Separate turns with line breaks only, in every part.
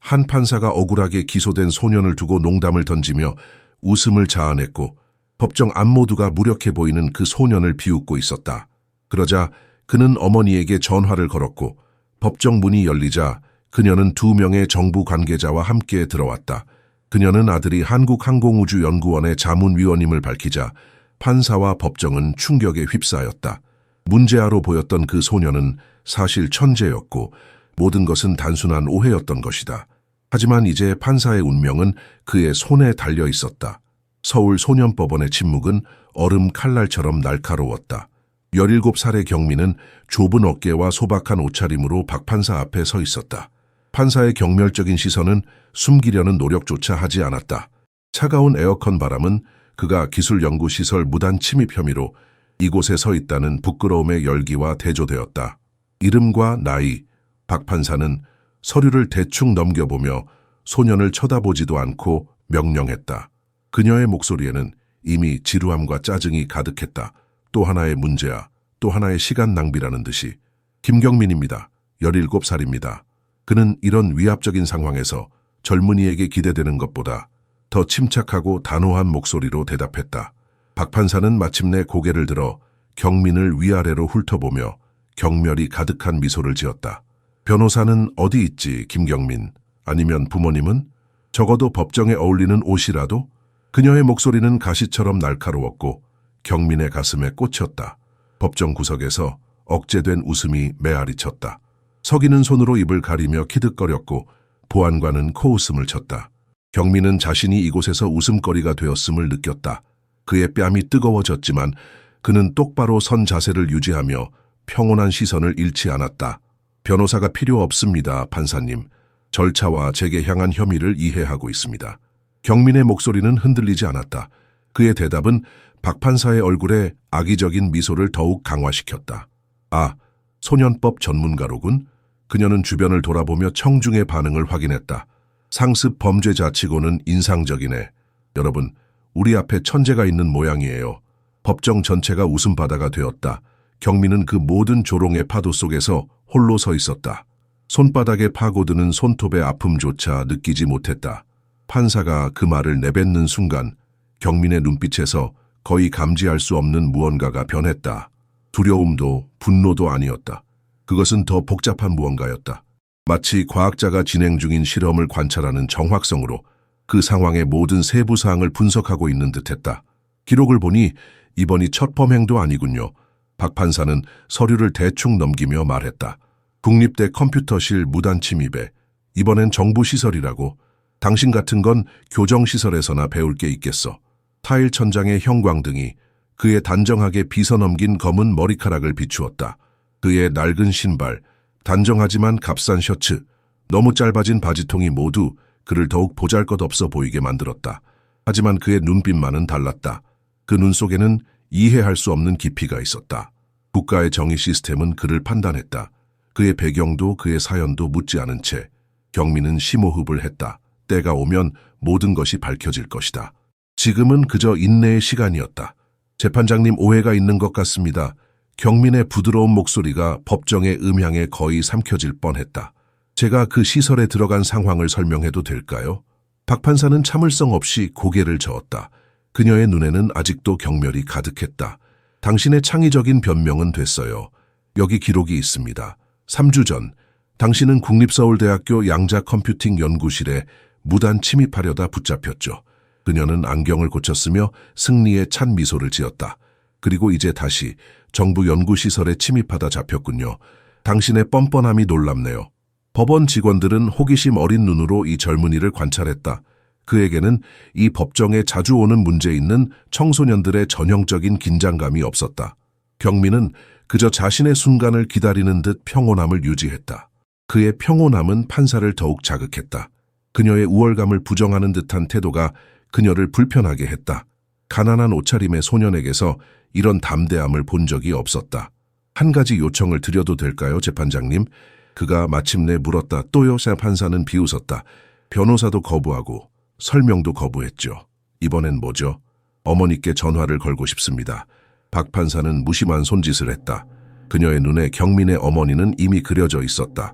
한 판사가 억울하게 기소된 소년을 두고 농담을 던지며 웃음을 자아냈고 법정 안모두가 무력해 보이는 그 소년을 비웃고 있었다. 그러자 그는 어머니에게 전화를 걸었고 법정 문이 열리자 그녀는 2명의 정부 관계자와 함께 들어왔다. 그녀는 아들이 한국항공우주연구원의 자문위원임을 밝히자 판사와 법정은 충격에 휩싸였다. 문제아로 보였던 그 소년은 사실 천재였고 모든 것은 단순한 오해였던 것이다. 하지만 이제 판사의 운명은 그의 손에 달려 있었다. 서울소년법원의 침묵은 얼음 칼날처럼 날카로웠다. 17살의 경민은 좁은 어깨와 소박한 옷차림으로 박 판사 앞에 서 있었다. 판사의 경멸적인 시선은 숨기려는 노력조차 하지 않았다. 차가운 에어컨 바람은 그가 기술연구시설 무단 침입 혐의로 이곳에 서 있다는 부끄러움의 열기와 대조되었다. 이름과 나이, 박 판사는 서류를 대충 넘겨보며 소년을 쳐다보지도 않고 명령했다. 그녀의 목소리에는 이미 지루함과 짜증이 가득했다. 또 하나의 문제야, 또 하나의 시간 낭비라는 듯이. 김경민입니다. 17살입니다. 그는 이런 위압적인 상황에서 젊은이에게 기대되는 것보다 더 침착하고 단호한 목소리로 대답했다. 박 판사는 마침내 고개를 들어 경민을 위아래로 훑어보며 경멸이 가득한 미소를 지었다. 변호사는 어디 있지, 김경민? 아니면 부모님은? 적어도 법정에 어울리는 옷이라도? 그녀의 목소리는 가시처럼 날카로웠고 경민의 가슴에 꽂혔다. 법정 구석에서 억제된 웃음이 메아리쳤다. 석이는 손으로 입을 가리며 키득거렸고 보안관은 코웃음을 쳤다. 경민은 자신이 이곳에서 웃음거리가 되었음을 느꼈다. 그의 뺨이 뜨거워졌지만 그는 똑바로 선 자세를 유지하며 평온한 시선을 잃지 않았다. 변호사가 필요 없습니다, 판사님. 절차와 제게 향한 혐의를 이해하고 있습니다. 경민의 목소리는 흔들리지 않았다. 그의 대답은 박 판사의 얼굴에 악의적인 미소를 더욱 강화시켰다. 아, 소년법 전문가로군. 그녀는 주변을 돌아보며 청중의 반응을 확인했다. 상습 범죄자치고는 인상적이네. 여러분, 우리 앞에 천재가 있는 모양이에요. 법정 전체가 웃음바다가 되었다. 경민은 그 모든 조롱의 파도 속에서 홀로 서 있었다. 손바닥에 파고드는 손톱의 아픔조차 느끼지 못했다. 판사가 그 말을 내뱉는 순간 경민의 눈빛에서 거의 감지할 수 없는 무언가가 변했다. 두려움도 분노도 아니었다. 그것은 더 복잡한 무언가였다. 마치 과학자가 진행 중인 실험을 관찰하는 정확성으로 그 상황의 모든 세부 사항을 분석하고 있는 듯했다. 기록을 보니 이번이 첫 범행도 아니군요. 박 판사는 서류를 대충 넘기며 말했다. 국립대 컴퓨터실 무단 침입에 이번엔 정부 시설이라고. 당신 같은 건 교정시설에서나 배울 게 있겠어. 타일 천장의 형광등이 그의 단정하게 빗어넘긴 검은 머리카락을 비추었다. 그의 낡은 신발, 단정하지만 값싼 셔츠, 너무 짧아진 바지통이 모두 그를 더욱 보잘것없어 보이게 만들었다. 하지만 그의 눈빛만은 달랐다. 그 눈 속에는 이해할 수 없는 깊이가 있었다. 국가의 정의 시스템은 그를 판단했다. 그의 배경도 그의 사연도 묻지 않은 채 경민은 심호흡을 했다. 때가 오면 모든 것이 밝혀질 것이다. 지금은 그저 인내의 시간이었다. 재판장님, 오해가 있는 것 같습니다. 경민의 부드러운 목소리가 법정의 음향에 거의 삼켜질 뻔했다. 제가 그 시설에 들어간 상황을 설명해도 될까요? 박 판사는 참을성 없이 고개를 저었다. 그녀의 눈에는 아직도 경멸이 가득했다. 당신의 창의적인 변명은 됐어요. 여기 기록이 있습니다. 3주 전 당신은 국립서울대학교 양자컴퓨팅 연구실에 무단 침입하려다 붙잡혔죠. 그녀는 안경을 고쳤으며 승리에 찬 미소를 지었다. 그리고 이제 다시 정부 연구시설에 침입하다 잡혔군요. 당신의 뻔뻔함이 놀랍네요. 법원 직원들은 호기심 어린 눈으로 이 젊은이를 관찰했다. 그에게는 이 법정에 자주 오는 문제 있는 청소년들의 전형적인 긴장감이 없었다. 경민은 그저 자신의 순간을 기다리는 듯 평온함을 유지했다. 그의 평온함은 판사를 더욱 자극했다. 그녀의 우월감을 부정하는 듯한 태도가 그녀를 불편하게 했다. 가난한 옷차림의 소년에게서 이런 담대함을 본 적이 없었다. 한 가지 요청을 드려도 될까요, 재판장님? 그가 마침내 물었다. 또요? 판사는 비웃었다. 변호사도 거부하고 설명도 거부했죠. 이번엔 뭐죠? 어머니께 전화를 걸고 싶습니다. 박 판사는 무심한 손짓을 했다. 그녀의 눈에 경민의 어머니는 이미 그려져 있었다.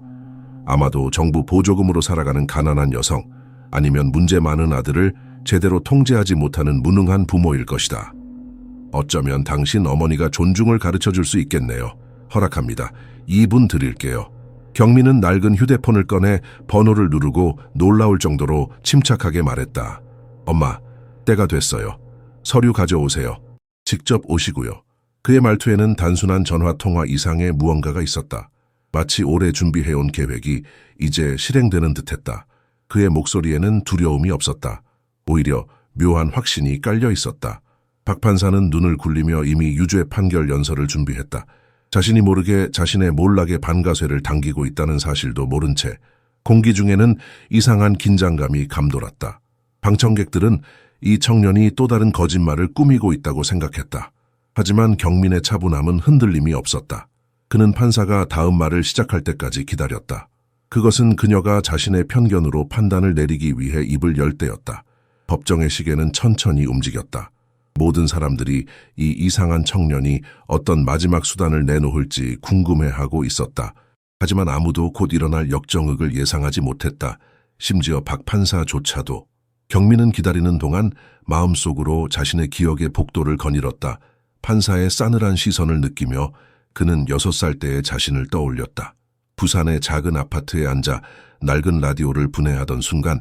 아마도 정부 보조금으로 살아가는 가난한 여성, 아니면 문제 많은 아들을 제대로 통제하지 못하는 무능한 부모일 것이다. 어쩌면 당신 어머니가 존중을 가르쳐 줄 수 있겠네요. 허락합니다. 2분 드릴게요. 경민은 낡은 휴대폰을 꺼내 번호를 누르고 놀라울 정도로 침착하게 말했다. 엄마, 때가 됐어요. 서류 가져오세요. 직접 오시고요. 그의 말투에는 단순한 전화통화 이상의 무언가가 있었다. 마치 오래 준비해온 계획이 이제 실행되는 듯했다. 그의 목소리에는 두려움이 없었다. 오히려 묘한 확신이 깔려 있었다. 박 판사는 눈을 굴리며 이미 유죄 판결 연설을 준비했다. 자신이 모르게 자신의 몰락의 반가쇠를 당기고 있다는 사실도 모른 채 공기 중에는 이상한 긴장감이 감돌았다. 방청객들은 이 청년이 또 다른 거짓말을 꾸미고 있다고 생각했다. 하지만 경민의 차분함은 흔들림이 없었다. 그는 판사가 다음 말을 시작할 때까지 기다렸다. 그것은 그녀가 자신의 편견으로 판단을 내리기 위해 입을 열 때였다. 법정의 시계는 천천히 움직였다. 모든 사람들이 이 이상한 청년이 어떤 마지막 수단을 내놓을지 궁금해하고 있었다. 하지만 아무도 곧 일어날 역정극을 예상하지 못했다. 심지어 박 판사조차도. 경민은 기다리는 동안 마음속으로 자신의 기억의 복도를 거닐었다. 판사의 싸늘한 시선을 느끼며 그는 6살 때의 자신을 떠올렸다. 부산의 작은 아파트에 앉아 낡은 라디오를 분해하던 순간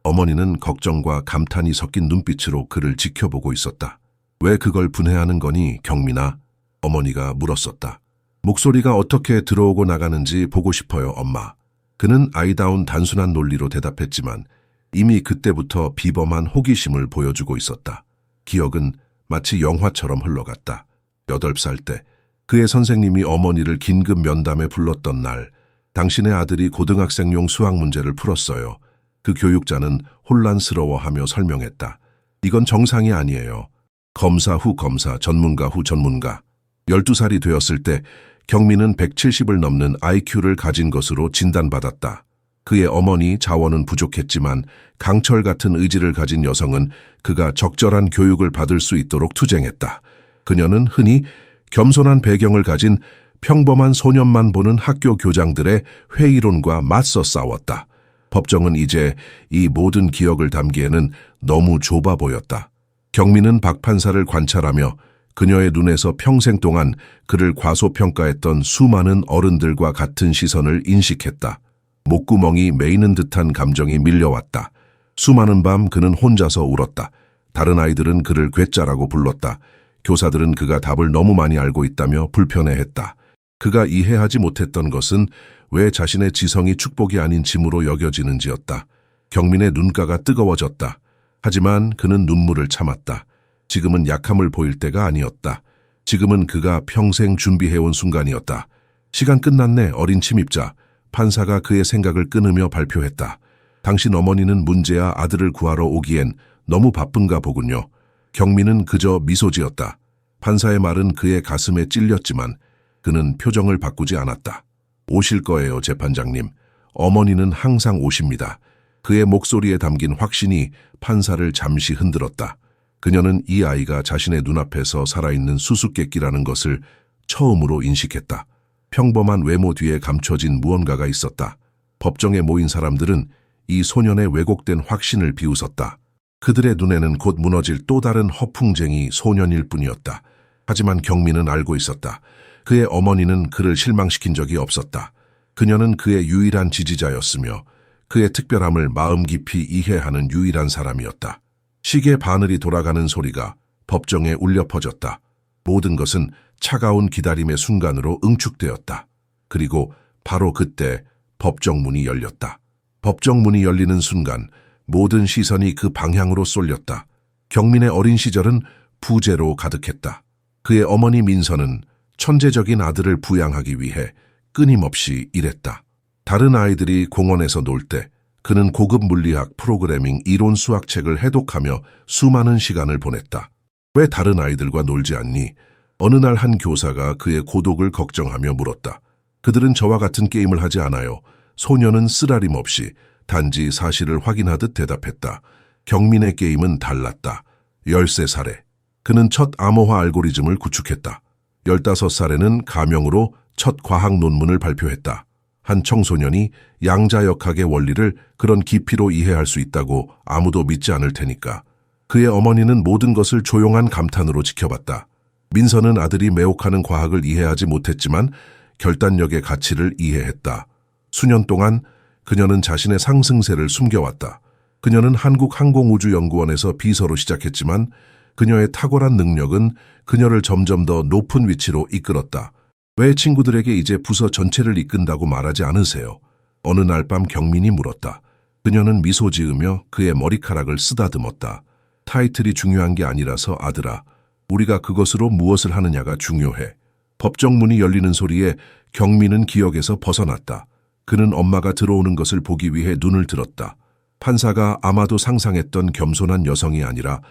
어머니는 걱정과 감탄이 섞인 눈빛으로 그를 지켜보고 있었다. 왜 그걸 분해하는 거니, 경민아? 어머니가 물었었다. 목소리가 어떻게 들어오고 나가는지 보고 싶어요, 엄마. 그는 아이다운 단순한 논리로 대답했지만 이미 그때부터 비범한 호기심을 보여주고 있었다. 기억은 마치 영화처럼 흘러갔다. 8살 때 그의 선생님이 어머니를 긴급 면담에 불렀던 날, 당신의 아들이 고등학생용 수학 문제를 풀었어요. 그 교육자는 혼란스러워하며 설명했다. 이건 정상이 아니에요. 검사 후 검사, 전문가 후 전문가. 12살이 되었을 때 경민은 170을 넘는 IQ를 가진 것으로 진단받았다. 그의 어머니 자원은 부족했지만 강철 같은 의지를 가진 여성은 그가 적절한 교육을 받을 수 있도록 투쟁했다. 그녀는 흔히 겸손한 배경을 가진 평범한 소년만 보는 학교 교장들의 회의론과 맞서 싸웠다. 법정은 이제 이 모든 기억을 담기에는 너무 좁아 보였다. 경민은 박 판사를 관찰하며 그녀의 눈에서 평생 동안 그를 과소평가했던 수많은 어른들과 같은 시선을 인식했다. 목구멍이 메이는 듯한 감정이 밀려왔다. 수많은 밤 그는 혼자서 울었다. 다른 아이들은 그를 괴짜라고 불렀다. 교사들은 그가 답을 너무 많이 알고 있다며 불편해했다. 그가 이해하지 못했던 것은 왜 자신의 지성이 축복이 아닌 짐으로 여겨지는지였다. 경민의 눈가가 뜨거워졌다. 하지만 그는 눈물을 참았다. 지금은 약함을 보일 때가 아니었다. 지금은 그가 평생 준비해온 순간이었다. 시간 끝났네, 어린 침입자. 판사가 그의 생각을 끊으며 발표했다. 당신 어머니는 문제야 아들을 구하러 오기엔 너무 바쁜가 보군요. 경민은 그저 미소 지었다. 판사의 말은 그의 가슴에 찔렸지만 그는 표정을 바꾸지 않았다. 오실 거예요, 재판장님. 어머니는 항상 오십니다. 그의 목소리에 담긴 확신이 판사를 잠시 흔들었다. 그녀는 이 아이가 자신의 눈앞에서 살아있는 수수께끼라는 것을 처음으로 인식했다. 평범한 외모 뒤에 감춰진 무언가가 있었다. 법정에 모인 사람들은 이 소년의 왜곡된 확신을 비웃었다. 그들의 눈에는 곧 무너질 또 다른 허풍쟁이 소년일 뿐이었다. 하지만 경민은 알고 있었다. 그의 어머니는 그를 실망시킨 적이 없었다. 그녀는 그의 유일한 지지자였으며 그의 특별함을 마음 깊이 이해하는 유일한 사람이었다. 시계 바늘이 돌아가는 소리가 법정에 울려 퍼졌다. 모든 것은 차가운 기다림의 순간으로 응축되었다. 그리고 바로 그때 법정 문이 열렸다. 법정 문이 열리는 순간 모든 시선이 그 방향으로 쏠렸다. 경민의 어린 시절은 부재로 가득했다. 그의 어머니 민선은 천재적인 아들을 부양하기 위해 끊임없이 일했다. 다른 아이들이 공원에서 놀 때 그는 고급 물리학 프로그래밍 이론 수학책을 해독하며 수많은 시간을 보냈다. 왜 다른 아이들과 놀지 않니? 어느 날 한 교사가 그의 고독을 걱정하며 물었다. 그들은 저와 같은 게임을 하지 않아요. 소녀는 쓰라림 없이 단지 사실을 확인하듯 대답했다. 경민의 게임은 달랐다. 13살에 그는 첫 암호화 알고리즘을 구축했다. 15살에는 가명으로 첫 과학 논문을 발표했다. 한 청소년이 양자역학의 원리를 그런 깊이로 이해할 수 있다고 아무도 믿지 않을 테니까. 그의 어머니는 모든 것을 조용한 감탄으로 지켜봤다. 민서는 아들이 매혹하는 과학을 이해하지 못했지만 결단력의 가치를 이해했다. 수년 동안 그녀는 자신의 상승세를 숨겨왔다. 그녀는 한국항공우주연구원에서 비서로 시작했지만 그녀의 탁월한 능력은 그녀를 점점 더 높은 위치로 이끌었다. 왜 친구들에게 이제 부서 전체를 이끈다고 말하지 않으세요? 어느 날 밤 경민이 물었다. 그녀는 미소 지으며 그의 머리카락을 쓰다듬었다. 타이틀이 중요한 게 아니라서 아들아. 우리가 그것으로 무엇을 하느냐가 중요해. 법정문이 열리는 소리에 경민은 기억에서 벗어났다. 그는 엄마가 들어오는 것을 보기 위해 눈을 들었다. 판사가 아마도 상상했던 겸손한 여성이 아니라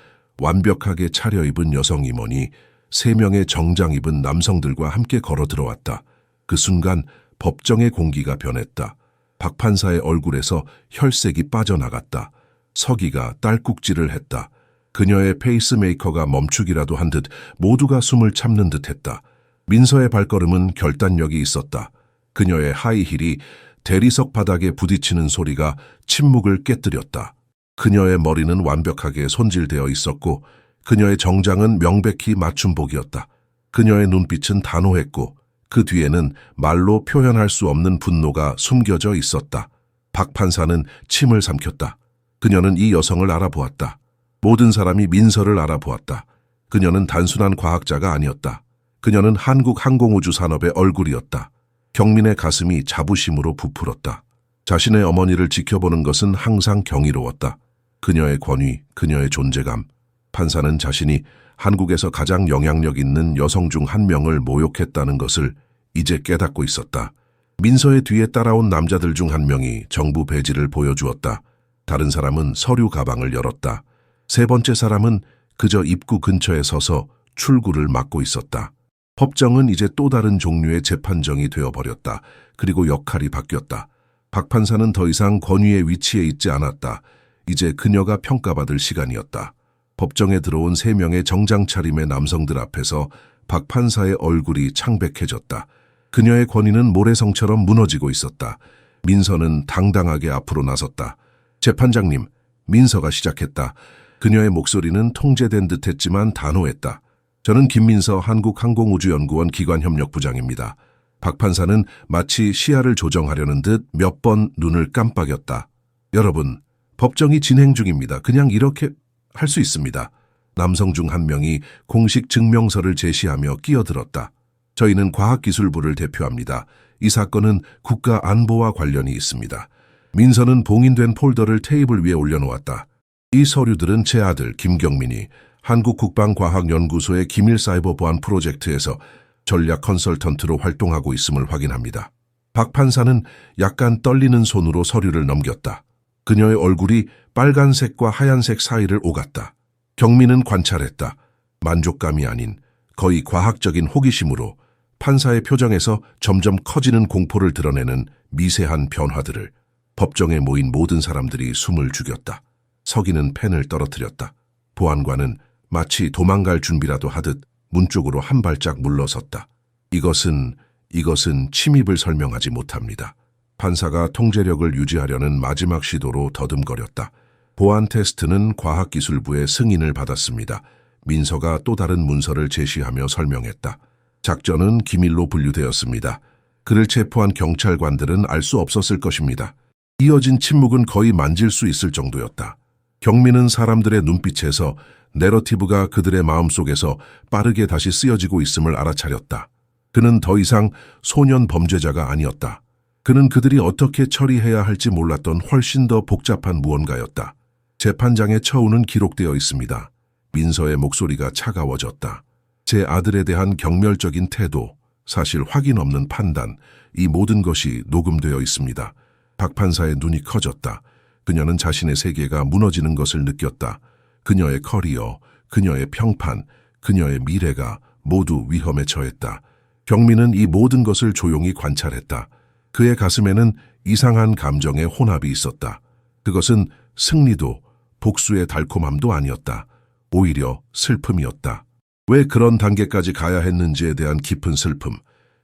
완벽하게 차려입은 여성 임원이 3명의 정장 입은 남성들과 함께 걸어 들어왔다. 그 순간 법정의 공기가 변했다. 박 판사의 얼굴에서 혈색이 빠져나갔다. 서기가 딸꾹질을 했다. 그녀의 페이스메이커가 멈추기라도 한 듯 모두가 숨을 참는 듯했다. 민서의 발걸음은 결단력이 있었다. 그녀의 하이힐이 대리석 바닥에 부딪히는 소리가 침묵을 깨뜨렸다. 그녀의 머리는 완벽하게 손질되어 있었고 그녀의 정장은 명백히 맞춤복이었다. 그녀의 눈빛은 단호했고 그 뒤에는 말로 표현할 수 없는 분노가 숨겨져 있었다. 박 판사는 침을 삼켰다. 그녀는 이 여성을 알아보았다. 모든 사람이 민서를 알아보았다. 그녀는 단순한 과학자가 아니었다. 그녀는 한국 항공우주 산업의 얼굴이었다. 경민의 가슴이 자부심으로 부풀었다. 자신의 어머니를 지켜보는 것은 항상 경이로웠다. 그녀의 권위, 그녀의 존재감. 판사는 자신이 한국에서 가장 영향력 있는 여성 중 한 명을 모욕했다는 것을 이제 깨닫고 있었다. 민서의 뒤에 따라온 남자들 중 한 명이 정부 배지를 보여주었다. 다른 사람은 서류 가방을 열었다. 3번째 사람은 그저 입구 근처에 서서 출구를 막고 있었다. 법정은 이제 또 다른 종류의 재판정이 되어버렸다. 그리고 역할이 바뀌었다. 박 판사는 더 이상 권위의 위치에 있지 않았다. 이제 그녀가 평가받을 시간이었다. 법정에 들어온 3명의 정장 차림의 남성들 앞에서 박 판사의 얼굴이 창백해졌다. 그녀의 권위는 모래성처럼 무너지고 있었다. 민서는 당당하게 앞으로 나섰다. 재판장님, 민서가 시작했다. 그녀의 목소리는 통제된 듯했지만 단호했다. 저는 김민서 한국항공우주연구원 기관협력부장입니다. 박 판사는 마치 시야를 조정하려는 듯 몇 번 눈을 깜빡였다. 여러분, 법정이 진행 중입니다. 그냥 이렇게 할 수 있습니다. 남성 중 한 명이 공식 증명서를 제시하며 끼어들었다. 저희는 과학기술부를 대표합니다. 이 사건은 국가안보와 관련이 있습니다. 민서는 봉인된 폴더를 테이블 위에 올려놓았다. 이 서류들은 제 아들 김경민이 한국국방과학연구소의 기밀사이버 보안 프로젝트에서 전략 컨설턴트로 활동하고 있음을 확인합니다. 박 판사는 약간 떨리는 손으로 서류를 넘겼다. 그녀의 얼굴이 빨간색과 하얀색 사이를 오갔다. 경민은 관찰했다. 만족감이 아닌 거의 과학적인 호기심으로 판사의 표정에서 점점 커지는 공포를 드러내는 미세한 변화들을. 법정에 모인 모든 사람들이 숨을 죽였다. 서기는 펜을 떨어뜨렸다. 보안관은 마치 도망갈 준비라도 하듯 문 쪽으로 한 발짝 물러섰다. 이것은 침입을 설명하지 못합니다. 판사가 통제력을 유지하려는 마지막 시도로 더듬거렸다. 보안 테스트는 과학기술부의 승인을 받았습니다. 민서가 또 다른 문서를 제시하며 설명했다. 작전은 기밀로 분류되었습니다. 그를 체포한 경찰관들은 알 수 없었을 것입니다. 이어진 침묵은 거의 만질 수 있을 정도였다. 경민은 사람들의 눈빛에서 내러티브가 그들의 마음속에서 빠르게 다시 쓰여지고 있음을 알아차렸다. 그는 더 이상 소년 범죄자가 아니었다. 그는 그들이 어떻게 처리해야 할지 몰랐던 훨씬 더 복잡한 무언가였다. 재판장의 처우는 기록되어 있습니다. 민서의 목소리가 차가워졌다. 제 아들에 대한 경멸적인 태도, 사실 확인 없는 판단, 이 모든 것이 녹음되어 있습니다. 박 판사의 눈이 커졌다. 그녀는 자신의 세계가 무너지는 것을 느꼈다. 그녀의 커리어, 그녀의 평판, 그녀의 미래가 모두 위험에 처했다. 경민은 이 모든 것을 조용히 관찰했다. 그의 가슴에는 이상한 감정의 혼합이 있었다. 그것은 승리도 복수의 달콤함도 아니었다. 오히려 슬픔이었다. 왜 그런 단계까지 가야 했는지에 대한 깊은 슬픔.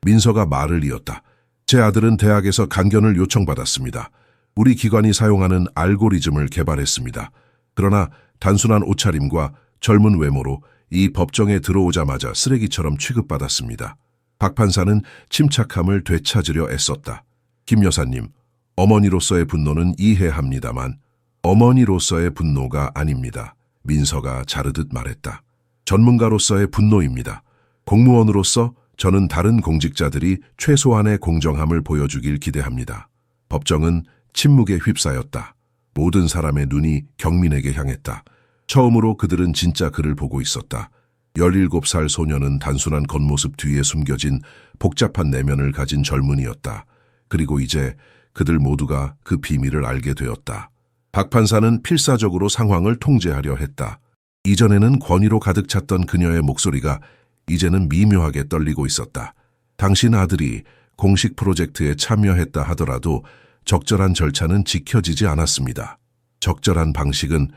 민서가 말을 이었다. 제 아들은 대학에서 간견을 요청받았습니다. 우리 기관이 사용하는 알고리즘을 개발했습니다. 그러나 단순한 옷차림과 젊은 외모로 이 법정에 들어오자마자 쓰레기처럼 취급받았습니다. 박 판사는 침착함을 되찾으려 애썼다. 김 여사님, 어머니로서의 분노는 이해합니다만 어머니로서의 분노가 아닙니다. 민서가 자르듯 말했다. 전문가로서의 분노입니다. 공무원으로서 저는 다른 공직자들이 최소한의 공정함을 보여주길 기대합니다. 법정은 침묵에 휩싸였다. 모든 사람의 눈이 경민에게 향했다. 처음으로 그들은 진짜 그를 보고 있었다. 17살 소녀는 단순한 겉모습 뒤에 숨겨진 복잡한 내면을 가진 젊은이였다. 그리고 이제 그들 모두가 그 비밀을 알게 되었다. 박 판사는 필사적으로 상황을 통제하려 했다. 이전에는 권위로 가득 찼던 그녀의 목소리가 이제는 미묘하게 떨리고 있었다. 당신 아들이 공식 프로젝트에 참여했다 하더라도 적절한 절차는 지켜지지 않았습니다. 적절한 방식은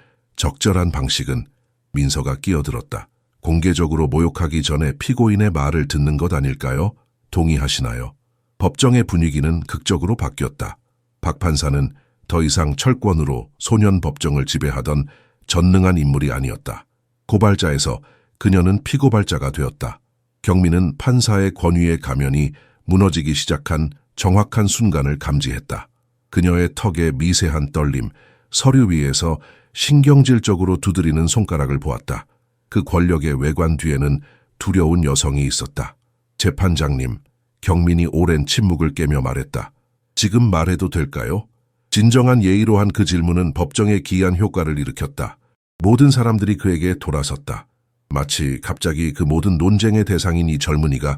민서가 끼어들었다. 공개적으로 모욕하기 전에 피고인의 말을 듣는 것 아닐까요? 동의하시나요? 법정의 분위기는 극적으로 바뀌었다. 박 판사는 더 이상 철권으로 소년 법정을 지배하던 전능한 인물이 아니었다. 고발자에서 그녀는 피고발자가 되었다. 경민은 판사의 권위의 가면이 무너지기 시작한 정확한 순간을 감지했다. 그녀의 턱에 미세한 떨림, 서류 위에서 신경질적으로 두드리는 손가락을 보았다. 그 권력의 외관 뒤에는 두려운 여성이 있었다. 재판장님, 경민이 오랜 침묵을 깨며 말했다. 지금 말해도 될까요? 진정한 예의로 한 그 질문은 법정에 기이한 효과를 일으켰다. 모든 사람들이 그에게 돌아섰다. 마치 갑자기 그 모든 논쟁의 대상인 이 젊은이가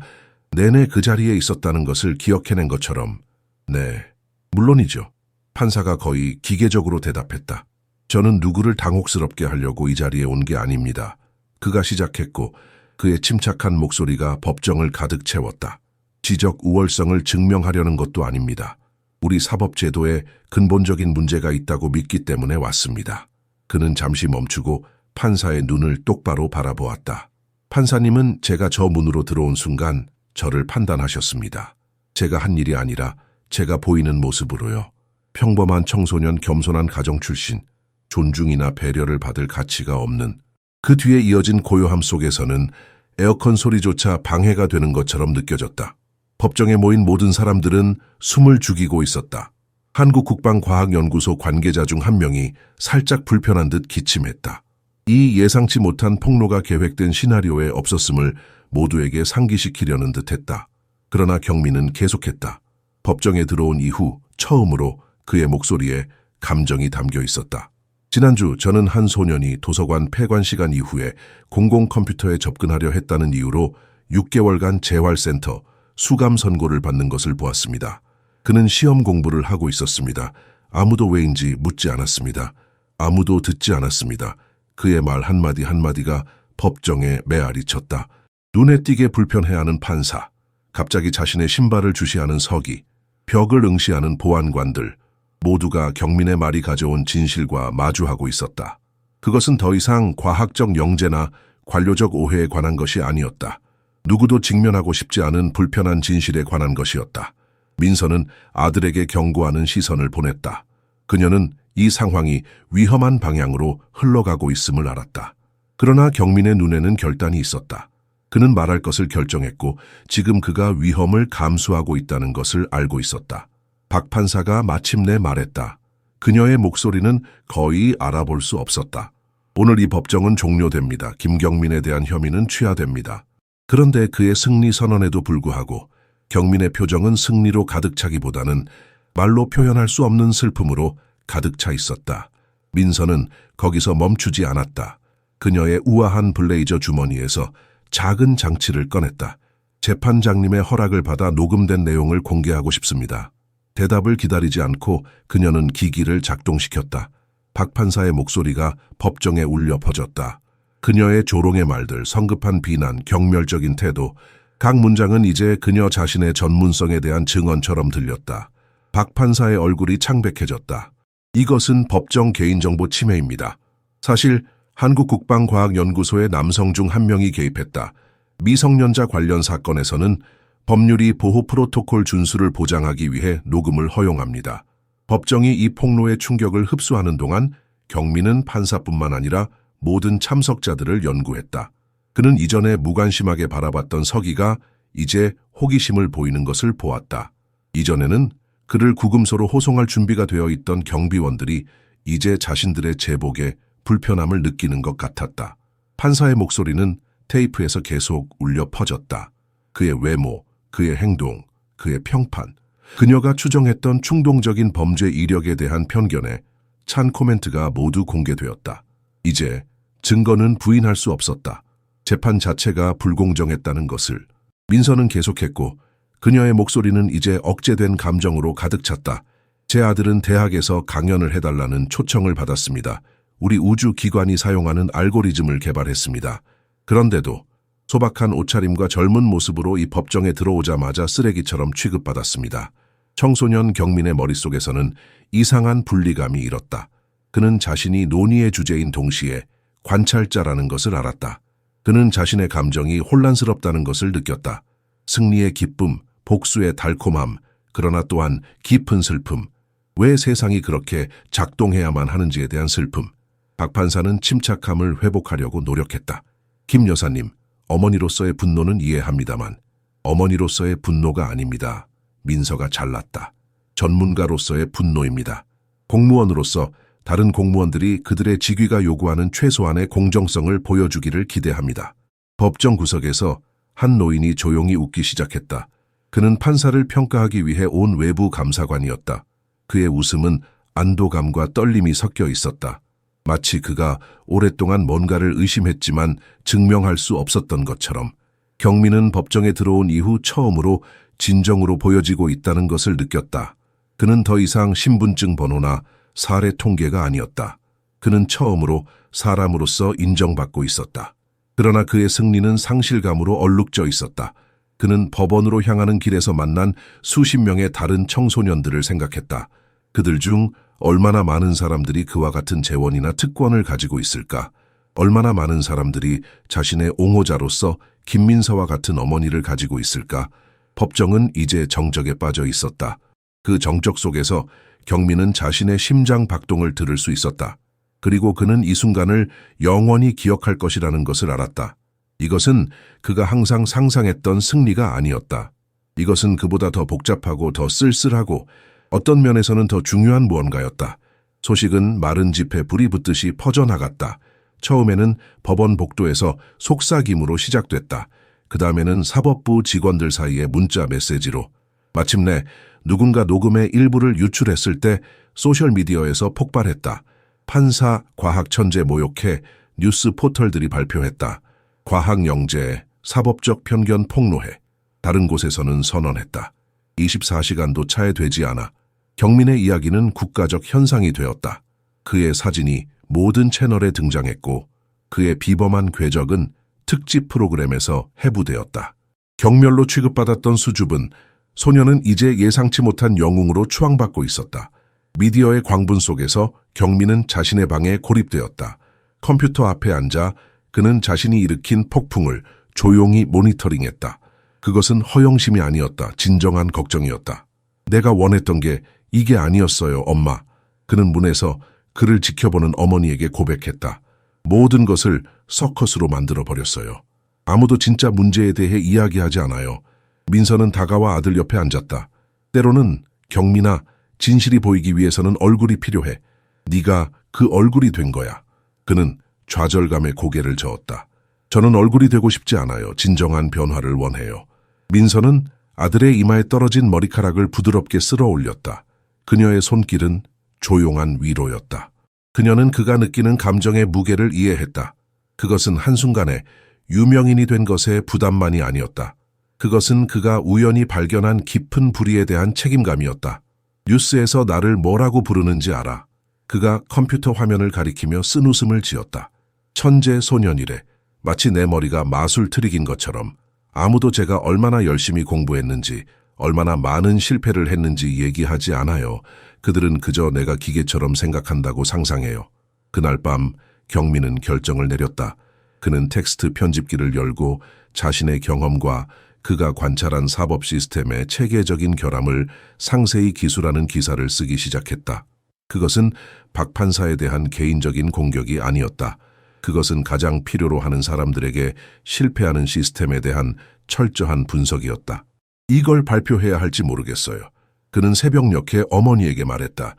내내 그 자리에 있었다는 것을 기억해낸 것처럼. 네, 물론이죠. 판사가 거의 기계적으로 대답했다. 저는 누구를 당혹스럽게 하려고 이 자리에 온 게 아닙니다. 그가 시작했고 그의 침착한 목소리가 법정을 가득 채웠다. 지적 우월성을 증명하려는 것도 아닙니다. 우리 사법제도에 근본적인 문제가 있다고 믿기 때문에 왔습니다. 그는 잠시 멈추고 판사의 눈을 똑바로 바라보았다. 판사님은 제가 저 문으로 들어온 순간 저를 판단하셨습니다. 제가 한 일이 아니라 제가 보이는 모습으로요. 평범한 청소년, 겸손한 가정 출신, 존중이나 배려를 받을 가치가 없는, 그 뒤에 이어진 고요함 속에서는 에어컨 소리조차 방해가 되는 것처럼 느껴졌다. 법정에 모인 모든 사람들은 숨을 죽이고 있었다. 한국국방과학연구소 관계자 중 한 명이 살짝 불편한 듯 기침했다. 이 예상치 못한 폭로가 계획된 시나리오에 없었음을 모두에게 상기시키려는 듯했다. 그러나 경민은 계속했다. 법정에 들어온 이후 처음으로 그의 목소리에 감정이 담겨 있었다. 지난주 저는 한 소년이 도서관 폐관 시간 이후에 공공 컴퓨터에 접근하려 했다는 이유로 6개월간 재활센터 수감 선고를 받는 것을 보았습니다. 그는 시험 공부를 하고 있었습니다. 아무도 왜인지 묻지 않았습니다. 아무도 듣지 않았습니다. 그의 말 한마디 한마디가 법정에 메아리 쳤다. 눈에 띄게 불편해하는 판사, 갑자기 자신의 신발을 주시하는 서기, 벽을 응시하는 보안관들, 모두가 경민의 말이 가져온 진실과 마주하고 있었다. 그것은 더 이상 과학적 영재나 관료적 오해에 관한 것이 아니었다. 누구도 직면하고 싶지 않은 불편한 진실에 관한 것이었다. 민서는 아들에게 경고하는 시선을 보냈다. 그녀는 이 상황이 위험한 방향으로 흘러가고 있음을 알았다. 그러나 경민의 눈에는 결단이 있었다. 그는 말할 것을 결정했고 지금 그가 위험을 감수하고 있다는 것을 알고 있었다. 박 판사가 마침내 말했다. 그녀의 목소리는 거의 알아볼 수 없었다. 오늘 이 법정은 종료됩니다. 김경민에 대한 혐의는 취하됩니다. 그런데 그의 승리 선언에도 불구하고 경민의 표정은 승리로 가득 차기보다는 말로 표현할 수 없는 슬픔으로 가득 차 있었다. 민서는 거기서 멈추지 않았다. 그녀의 우아한 블레이저 주머니에서 작은 장치를 꺼냈다. 재판장님의 허락을 받아 녹음된 내용을 공개하고 싶습니다. 대답을 기다리지 않고 그녀는 기기를 작동시켰다. 박 판사의 목소리가 법정에 울려 퍼졌다. 그녀의 조롱의 말들, 성급한 비난, 경멸적인 태도, 각 문장은 이제 그녀 자신의 전문성에 대한 증언처럼 들렸다. 박 판사의 얼굴이 창백해졌다. 이것은 법정 개인정보 침해입니다. 사실 한국국방과학연구소의 남성 중 한 명이 개입했다. 미성년자 관련 사건에서는 법률이 보호 프로토콜 준수를 보장하기 위해 녹음을 허용합니다. 법정이 이 폭로의 충격을 흡수하는 동안 경민은 판사뿐만 아니라 모든 참석자들을 연구했다. 그는 이전에 무관심하게 바라봤던 서기가 이제 호기심을 보이는 것을 보았다. 이전에는 그를 구금소로 호송할 준비가 되어 있던 경비원들이 이제 자신들의 제복에 불편함을 느끼는 것 같았다. 판사의 목소리는 테이프에서 계속 울려 퍼졌다. 그의 외모, 그의 행동, 그의 평판, 그녀가 추정했던 충동적인 범죄 이력에 대한 편견에 찬 코멘트가 모두 공개되었다. 이제 증거는 부인할 수 없었다. 재판 자체가 불공정했다는 것을. 민서는 계속했고 그녀의 목소리는 이제 억제된 감정으로 가득 찼다. 제 아들은 대학에서 강연을 해달라는 초청을 받았습니다. 우리 우주기관이 사용하는 알고리즘을 개발했습니다. 그런데도 소박한 옷차림과 젊은 모습으로 이 법정에 들어오자마자 쓰레기처럼 취급받았습니다. 청소년 경민의 머릿속에서는 이상한 분리감이 일었다. 그는 자신이 논의의 주제인 동시에 관찰자라는 것을 알았다. 그는 자신의 감정이 혼란스럽다는 것을 느꼈다. 승리의 기쁨, 복수의 달콤함, 그러나 또한 깊은 슬픔. 왜 세상이 그렇게 작동해야만 하는지에 대한 슬픔. 박 판사는 침착함을 회복하려고 노력했다. 김 여사님, 어머니로서의 분노는 이해합니다만 어머니로서의 분노가 아닙니다. 민서가 잘났다. 전문가로서의 분노입니다. 공무원으로서 다른 공무원들이 그들의 직위가 요구하는 최소한의 공정성을 보여주기를 기대합니다. 법정 구석에서 한 노인이 조용히 웃기 시작했다. 그는 판사를 평가하기 위해 온 외부 감사관이었다. 그의 웃음은 안도감과 떨림이 섞여 있었다. 마치 그가 오랫동안 뭔가를 의심했지만 증명할 수 없었던 것처럼. 경민은 법정에 들어온 이후 처음으로 진정으로 보여지고 있다는 것을 느꼈다. 그는 더 이상 신분증 번호나 사례 통계가 아니었다. 그는 처음으로 사람으로서 인정받고 있었다. 그러나 그의 승리는 상실감으로 얼룩져 있었다. 그는 법원으로 향하는 길에서 만난 수십 명의 다른 청소년들을 생각했다. 그들 중 얼마나 많은 사람들이 그와 같은 재원이나 특권을 가지고 있을까? 얼마나 많은 사람들이 자신의 옹호자로서 김민서와 같은 어머니를 가지고 있을까? 법정은 이제 정적에 빠져 있었다. 그 정적 속에서 경민은 자신의 심장 박동을 들을 수 있었다. 그리고 그는 이 순간을 영원히 기억할 것이라는 것을 알았다. 이것은 그가 항상 상상했던 승리가 아니었다. 이것은 그보다 더 복잡하고 더 쓸쓸하고 어떤 면에서는 더 중요한 무언가였다. 소식은 마른 짚에 불이 붙듯이 퍼져나갔다. 처음에는 법원 복도에서 속삭임으로 시작됐다. 그 다음에는 사법부 직원들 사이의 문자 메시지로. 마침내 누군가 녹음의 일부를 유출했을 때 소셜미디어에서 폭발했다. 판사, 과학 천재 모욕해 뉴스 포털들이 발표했다. 과학 영재, 사법적 편견 폭로해. 다른 곳에서는 선언했다. 24시간도 차에 되지 않아. 경민의 이야기는 국가적 현상이 되었다. 그의 사진이 모든 채널에 등장했고 그의 비범한 궤적은 특집 프로그램에서 해부되었다. 경멸로 취급받았던 수줍은 소녀는 이제 예상치 못한 영웅으로 추앙받고 있었다. 미디어의 광분 속에서 경민은 자신의 방에 고립되었다. 컴퓨터 앞에 앉아 그는 자신이 일으킨 폭풍을 조용히 모니터링했다. 그것은 허영심이 아니었다. 진정한 걱정이었다. 내가 원했던 게 이게 아니었어요, 엄마. 그는 문에서 그를 지켜보는 어머니에게 고백했다. 모든 것을 서커스로 만들어버렸어요. 아무도 진짜 문제에 대해 이야기하지 않아요. 민서는 다가와 아들 옆에 앉았다. 때로는 경민아, 진실이 보이기 위해서는 얼굴이 필요해. 네가 그 얼굴이 된 거야. 그는 좌절감에 고개를 저었다. 저는 얼굴이 되고 싶지 않아요. 진정한 변화를 원해요. 민서는 아들의 이마에 떨어진 머리카락을 부드럽게 쓸어 올렸다. 그녀의 손길은 조용한 위로였다. 그녀는 그가 느끼는 감정의 무게를 이해했다. 그것은 한순간에 유명인이 된 것의 부담만이 아니었다. 그것은 그가 우연히 발견한 깊은 불의에 대한 책임감이었다. 뉴스에서 나를 뭐라고 부르는지 알아. 그가 컴퓨터 화면을 가리키며 쓴웃음을 지었다. 천재 소년이래. 마치 내 머리가 마술 트릭인 것처럼. 아무도 제가 얼마나 열심히 공부했는지, 얼마나 많은 실패를 했는지 얘기하지 않아요. 그들은 그저 내가 기계처럼 생각한다고 상상해요. 그날 밤 경민은 결정을 내렸다. 그는 텍스트 편집기를 열고 자신의 경험과 그가 관찰한 사법 시스템의 체계적인 결함을 상세히 기술하는 기사를 쓰기 시작했다. 그것은 박 판사에 대한 개인적인 공격이 아니었다. 그것은 가장 필요로 하는 사람들에게 실패하는 시스템에 대한 철저한 분석이었다. 이걸 발표해야 할지 모르겠어요. 그는 새벽녘에 어머니에게 말했다.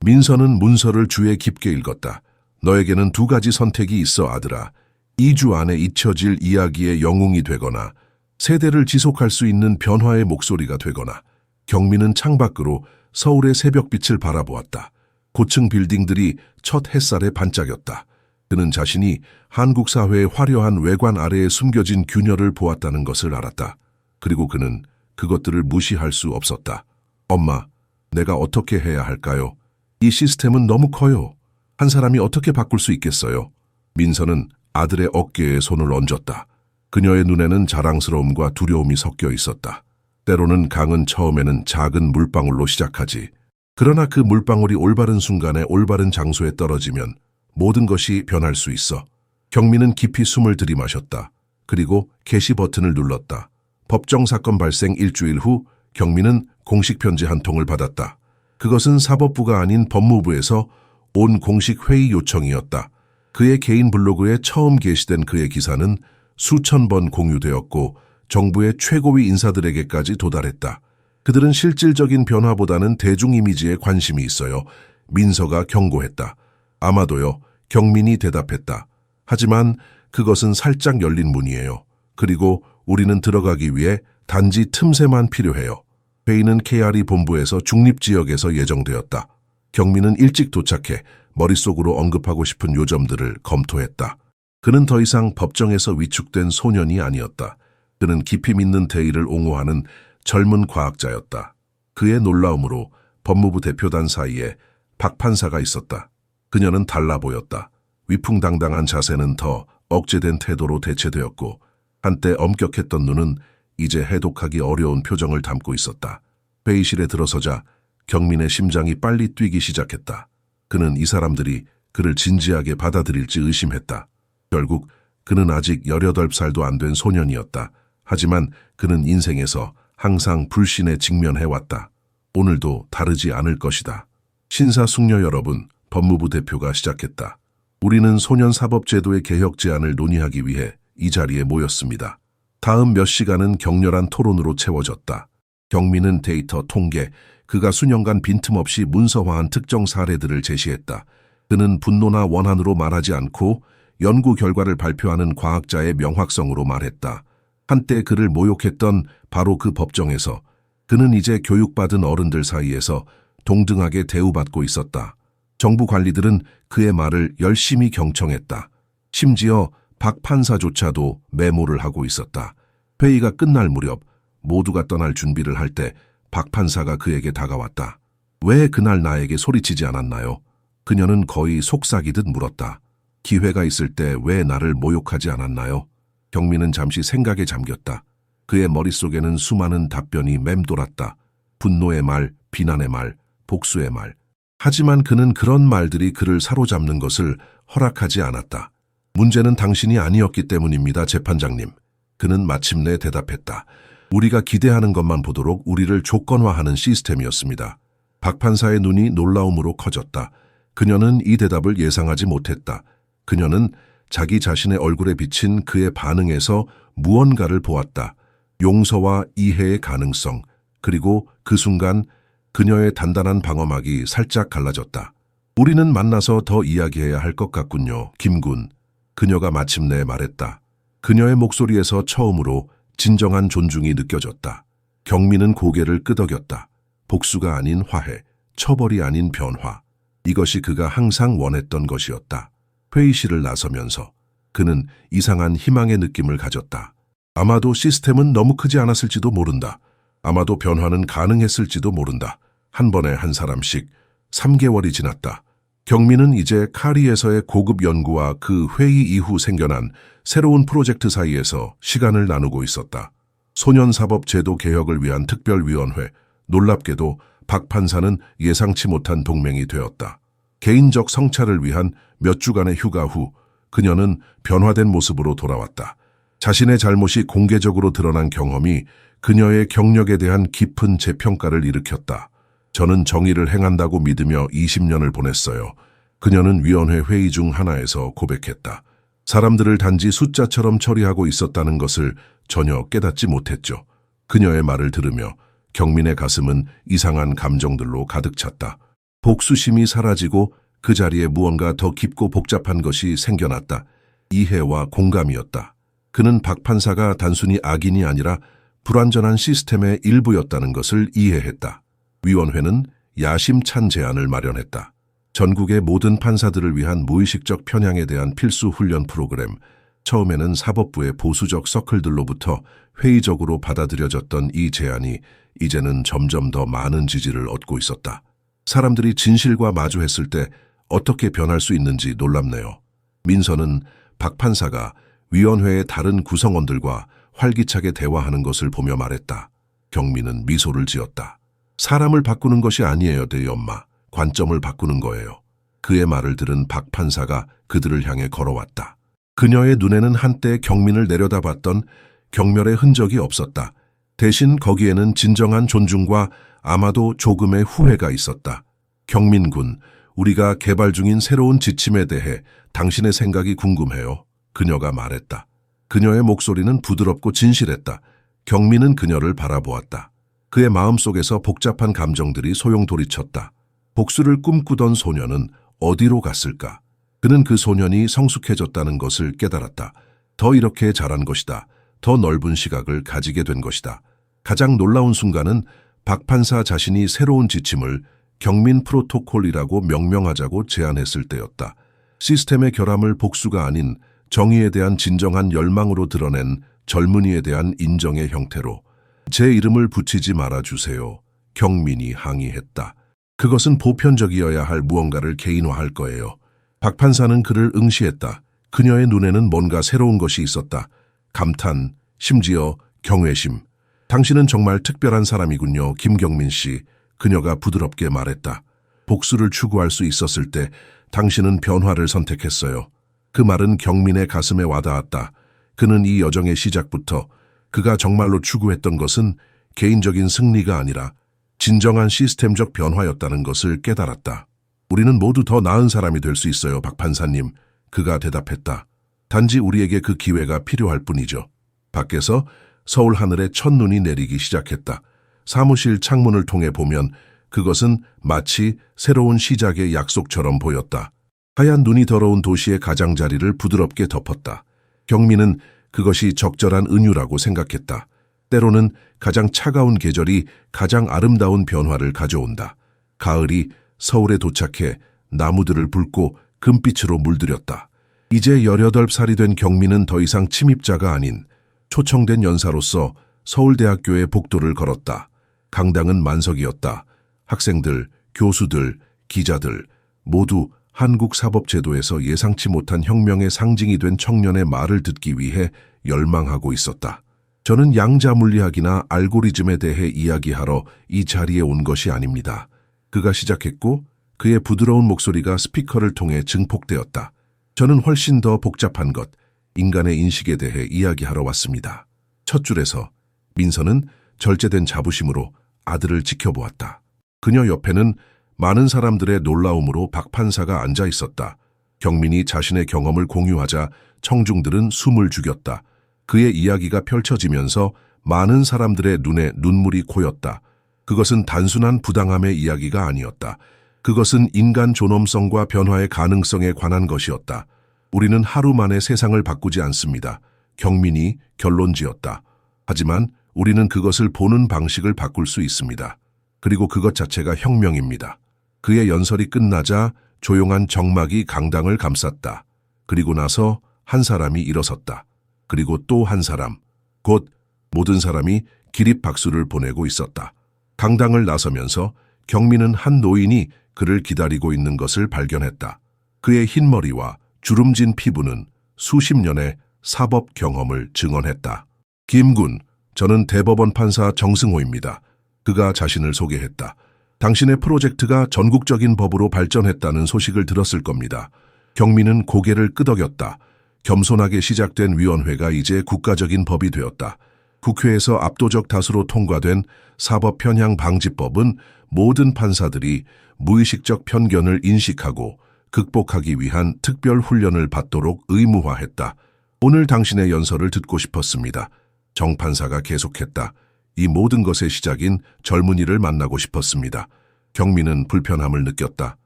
민서는 문서를 주에 깊게 읽었다. 너에게는 두 가지 선택이 있어, 아들아. 2주 안에 잊혀질 이야기의 영웅이 되거나 세대를 지속할 수 있는 변화의 목소리가 되거나. 경민은 창밖으로 서울의 새벽빛을 바라보았다. 고층 빌딩들이 첫 햇살에 반짝였다. 그는 자신이 한국 사회의 화려한 외관 아래에 숨겨진 균열을 보았다는 것을 알았다. 그리고 그는 그것들을 무시할 수 없었다. 엄마, 내가 어떻게 해야 할까요? 이 시스템은 너무 커요. 한 사람이 어떻게 바꿀 수 있겠어요? 민서는 아들의 어깨에 손을 얹었다. 그녀의 눈에는 자랑스러움과 두려움이 섞여 있었다. 때로는 강은 처음에는 작은 물방울로 시작하지. 그러나 그 물방울이 올바른 순간에 올바른 장소에 떨어지면 모든 것이 변할 수 있어. 경민은 깊이 숨을 들이마셨다. 그리고 게시 버튼을 눌렀다. 법정 사건 발생 일주일 후 경민은 공식 편지 한 통을 받았다. 그것은 사법부가 아닌 법무부에서 온 공식 회의 요청이었다. 그의 개인 블로그에 처음 게시된 그의 기사는 수천 번 공유되었고 정부의 최고위 인사들에게까지 도달했다. 그들은 실질적인 변화보다는 대중 이미지에 관심이 있어요. 민서가 경고했다. 아마도요. 경민이 대답했다. 하지만 그것은 살짝 열린 문이에요. 그리고 우리는 들어가기 위해 단지 틈새만 필요해요. 회의는 KRE 본부에서 중립지역에서 예정되었다. 경민은 일찍 도착해 머릿속으로 언급하고 싶은 요점들을 검토했다. 그는 더 이상 법정에서 위축된 소년이 아니었다. 그는 깊이 믿는 대의를 옹호하는 젊은 과학자였다. 그의 놀라움으로 법무부 대표단 사이에 박 판사가 있었다. 그녀는 달라 보였다. 위풍당당한 자세는 더 억제된 태도로 대체되었고 한때 엄격했던 눈은 이제 해독하기 어려운 표정을 담고 있었다. 회의실에 들어서자 경민의 심장이 빨리 뛰기 시작했다. 그는 이 사람들이 그를 진지하게 받아들일지 의심했다. 결국 그는 아직 18살도 안 된 소년이었다. 하지만 그는 인생에서 항상 불신에 직면해왔다. 오늘도 다르지 않을 것이다. 신사숙녀 여러분, 법무부 대표가 시작했다. 우리는 소년사법제도의 개혁 제안을 논의하기 위해 이 자리에 모였습니다. 다음 몇 시간은 격렬한 토론으로 채워졌다. 경민은 데이터 통계, 그가 수년간 빈틈없이 문서화한 특정 사례들을 제시했다. 그는 분노나 원한으로 말하지 않고 연구 결과를 발표하는 과학자의 명확성으로 말했다. 한때 그를 모욕했던 바로 그 법정에서 그는 이제 교육받은 어른들 사이에서 동등하게 대우받고 있었다. 정부 관리들은 그의 말을 열심히 경청했다. 심지어 박 판사조차도 메모를 하고 있었다. 회의가 끝날 무렵 모두가 떠날 준비를 할 때 박 판사가 그에게 다가왔다. 왜 그날 나에게 소리치지 않았나요? 그녀는 거의 속삭이듯 물었다. 기회가 있을 때 왜 나를 모욕하지 않았나요? 경민은 잠시 생각에 잠겼다. 그의 머릿속에는 수많은 답변이 맴돌았다. 분노의 말, 비난의 말, 복수의 말. 하지만 그는 그런 말들이 그를 사로잡는 것을 허락하지 않았다. 문제는 당신이 아니었기 때문입니다, 재판장님. 그는 마침내 대답했다. 우리가 기대하는 것만 보도록 우리를 조건화하는 시스템이었습니다. 박 판사의 눈이 놀라움으로 커졌다. 그녀는 이 대답을 예상하지 못했다. 그녀는 자기 자신의 얼굴에 비친 그의 반응에서 무언가를 보았다. 용서와 이해의 가능성, 그리고 그 순간 그녀의 단단한 방어막이 살짝 갈라졌다. 우리는 만나서 더 이야기해야 할 것 같군요, 김군. 그녀가 마침내 말했다. 그녀의 목소리에서 처음으로 진정한 존중이 느껴졌다. 경민은 고개를 끄덕였다. 복수가 아닌 화해, 처벌이 아닌 변화. 이것이 그가 항상 원했던 것이었다. 회의실을 나서면서 그는 이상한 희망의 느낌을 가졌다. 아마도 시스템은 너무 크지 않았을지도 모른다. 아마도 변화는 가능했을지도 모른다. 한 번에 한 사람씩 3개월이 지났다. 경민은 이제 카리에서의 고급 연구와 그 회의 이후 생겨난 새로운 프로젝트 사이에서 시간을 나누고 있었다. 소년사법제도 개혁을 위한 특별위원회, 놀랍게도 박 판사는 예상치 못한 동맹이 되었다. 개인적 성찰을 위한 몇 주간의 휴가 후 그녀는 변화된 모습으로 돌아왔다. 자신의 잘못이 공개적으로 드러난 경험이 그녀의 경력에 대한 깊은 재평가를 일으켰다. 저는 정의를 행한다고 믿으며 20년을 보냈어요. 그녀는 위원회 회의 중 하나에서 고백했다. 사람들을 단지 숫자처럼 처리하고 있었다는 것을 전혀 깨닫지 못했죠. 그녀의 말을 들으며 경민의 가슴은 이상한 감정들로 가득 찼다. 복수심이 사라지고 그 자리에 무언가 더 깊고 복잡한 것이 생겨났다. 이해와 공감이었다. 그는 박 판사가 단순히 악인이 아니라 불완전한 시스템의 일부였다는 것을 이해했다. 위원회는 야심찬 제안을 마련했다. 전국의 모든 판사들을 위한 무의식적 편향에 대한 필수 훈련 프로그램. 처음에는 사법부의 보수적 서클들로부터 회의적으로 받아들여졌던 이 제안이 이제는 점점 더 많은 지지를 얻고 있었다. 사람들이 진실과 마주했을 때 어떻게 변할 수 있는지 놀랍네요. 민서는 박 판사가 위원회의 다른 구성원들과 활기차게 대화하는 것을 보며 말했다. 경민은 미소를 지었다. 사람을 바꾸는 것이 아니에요, 대희 엄마. 관점을 바꾸는 거예요. 그의 말을 들은 박 판사가 그들을 향해 걸어왔다. 그녀의 눈에는 한때 경민을 내려다봤던 경멸의 흔적이 없었다. 대신 거기에는 진정한 존중과 아마도 조금의 후회가 있었다. 경민 군, 우리가 개발 중인 새로운 지침에 대해 당신의 생각이 궁금해요. 그녀가 말했다. 그녀의 목소리는 부드럽고 진실했다. 경민은 그녀를 바라보았다. 그의 마음속에서 복잡한 감정들이 소용돌이쳤다. 복수를 꿈꾸던 소녀는 어디로 갔을까? 그는 그 소년이 성숙해졌다는 것을 깨달았다. 더 이렇게 자란 것이다. 더 넓은 시각을 가지게 된 것이다. 가장 놀라운 순간은 박 판사 자신이 새로운 지침을 경민 프로토콜이라고 명명하자고 제안했을 때였다. 시스템의 결함을 복수가 아닌 정의에 대한 진정한 열망으로 드러낸 젊은이에 대한 인정의 형태로 제 이름을 붙이지 말아주세요. 경민이 항의했다. 그것은 보편적이어야 할 무언가를 개인화할 거예요. 박 판사는 그를 응시했다. 그녀의 눈에는 뭔가 새로운 것이 있었다. 감탄, 심지어 경외심. 당신은 정말 특별한 사람이군요, 김경민 씨. 그녀가 부드럽게 말했다. 복수를 추구할 수 있었을 때 당신은 변화를 선택했어요. 그 말은 경민의 가슴에 와닿았다. 그는 이 여정의 시작부터 그가 정말로 추구했던 것은 개인적인 승리가 아니라 진정한 시스템적 변화였다는 것을 깨달았다. 우리는 모두 더 나은 사람이 될 수 있어요, 박 판사님. 그가 대답했다. 단지 우리에게 그 기회가 필요할 뿐이죠. 밖에서 서울 하늘에 첫눈이 내리기 시작했다. 사무실 창문을 통해 보면 그것은 마치 새로운 시작의 약속처럼 보였다. 하얀 눈이 더러운 도시의 가장자리를 부드럽게 덮었다. 경민은 그것이 적절한 은유라고 생각했다. 때로는 가장 차가운 계절이 가장 아름다운 변화를 가져온다. 가을이 서울에 도착해 나무들을 붉고 금빛으로 물들였다. 이제 18살이 된 경민은 더 이상 침입자가 아닌 초청된 연사로서 서울대학교의 복도를 걸었다. 강당은 만석이었다. 학생들, 교수들, 기자들 모두 한국 사법제도에서 예상치 못한 혁명의 상징이 된 청년의 말을 듣기 위해 열망하고 있었다. 저는 양자물리학이나 알고리즘에 대해 이야기하러 이 자리에 온 것이 아닙니다. 그가 시작했고 그의 부드러운 목소리가 스피커를 통해 증폭되었다. 저는 훨씬 더 복잡한 것, 인간의 인식에 대해 이야기하러 왔습니다. 첫 줄에서 민서는 절제된 자부심으로 아들을 지켜보았다. 그녀 옆에는 많은 사람들의 놀라움으로 박 판사가 앉아 있었다. 경민이 자신의 경험을 공유하자 청중들은 숨을 죽였다. 그의 이야기가 펼쳐지면서 많은 사람들의 눈에 눈물이 고였다. 그것은 단순한 부당함의 이야기가 아니었다. 그것은 인간 존엄성과 변화의 가능성에 관한 것이었다. 우리는 하루 만에 세상을 바꾸지 않습니다. 경민이 결론지었다. 하지만 우리는 그것을 보는 방식을 바꿀 수 있습니다. 그리고 그것 자체가 혁명입니다. 그의 연설이 끝나자 조용한 정막이 강당을 감쌌다. 그리고 나서 한 사람이 일어섰다. 그리고 또 한 사람, 곧 모든 사람이 기립 박수를 보내고 있었다. 강당을 나서면서 경민은 한 노인이 그를 기다리고 있는 것을 발견했다. 그의 흰 머리와 주름진 피부는 수십 년의 사법 경험을 증언했다. 김군, 저는 대법원 판사 정승호입니다. 그가 자신을 소개했다. 당신의 프로젝트가 전국적인 법으로 발전했다는 소식을 들었을 겁니다. 경민은 고개를 끄덕였다. 겸손하게 시작된 위원회가 이제 국가적인 법이 되었다. 국회에서 압도적 다수로 통과된 사법 편향 방지법은 모든 판사들이 무의식적 편견을 인식하고 극복하기 위한 특별 훈련을 받도록 의무화했다. 오늘 당신의 연설을 듣고 싶었습니다. 정 판사가 계속했다. 이 모든 것의 시작인 젊은이를 만나고 싶었습니다. 경민은 불편함을 느꼈다.